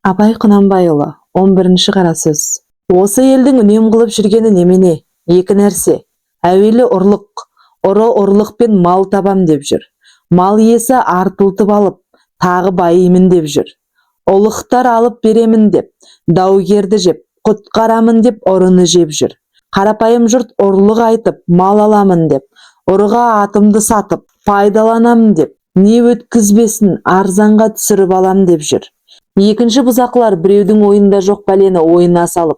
Абай Құнанбайұлы, 11-ші қара сөз. Осы елдің үнем қылып жүргені немене? Екі нәрсе. Әуелі ұрлық. Ұры ұрлықпен мал табам деп жүр. Мал иесі артылтып алып, тағы байымын деп жүр. Ұлықтар алып беремін деп, даугерді жеп, құтқарамын деп ұрыны жеп жүр. Қарапайым жұрт ұрлық айтып, мал аламын деп, ұрыға атымды сатып, пайдаланамын деп, не өткізбесін арзанға түсіріп алам деп жүр. Екінші бұзақылар біреудің ойында жоқ бәлені ойына салып,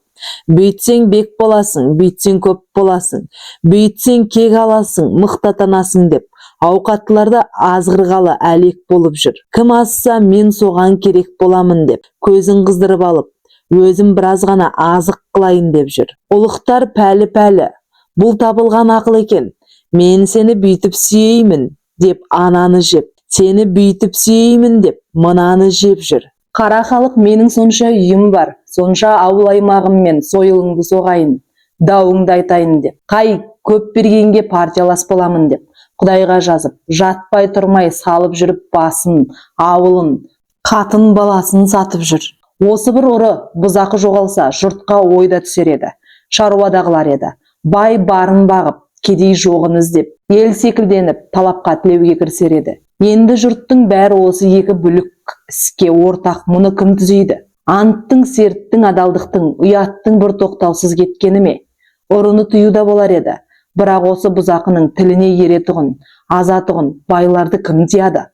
бүйтсең бек боласың, бүйтсең көп боласың, бүйтсең кек аласың, мықтатанасың деп, ауқаттыларды азғырғалы әлек болып жүр. Кім азса мен соған керек боламын деп, көзін қыздырып алып, өзім біраз ғана азық қылайын деп жүр. Ұлықтар пәлі-пәлі, бұл табылған ақыл екен, мен сені бүйтіп сүйеймін деп ананы жеп, сені бүйтіп сүйеймін деп мынаны жеп жүр. Қара халық менің сонша үйім бар, сонша ауыл аймағыммен сойылыңды соғайын, дауыңды айтайын деп, қай көп бергенге партиялас боламын деп, Құдайға жазып, жатпай тұрмай салып жүріп басын, ауылын, қатын баласын сатып жүр. Осы бір ұры бұзақы жоғалса, жұртқа ойда түсер еді, шаруадағылар еді. Бай барын бағып, кедей жоғын іздеп, ел секілденіп, талапқа тілеуге кірісер еді. Енді жұрттың бәрі осы екі бүлік іске ортақ, мұны кім түзейді? Анттың, серттің, адалдықтың, ұяттың бір тоқтаусыз кеткені ме? Ұрыны тыюда болар еді. Бірақ осы бұзақының тіліне еретұғын, азатұғын байларды кім тияды?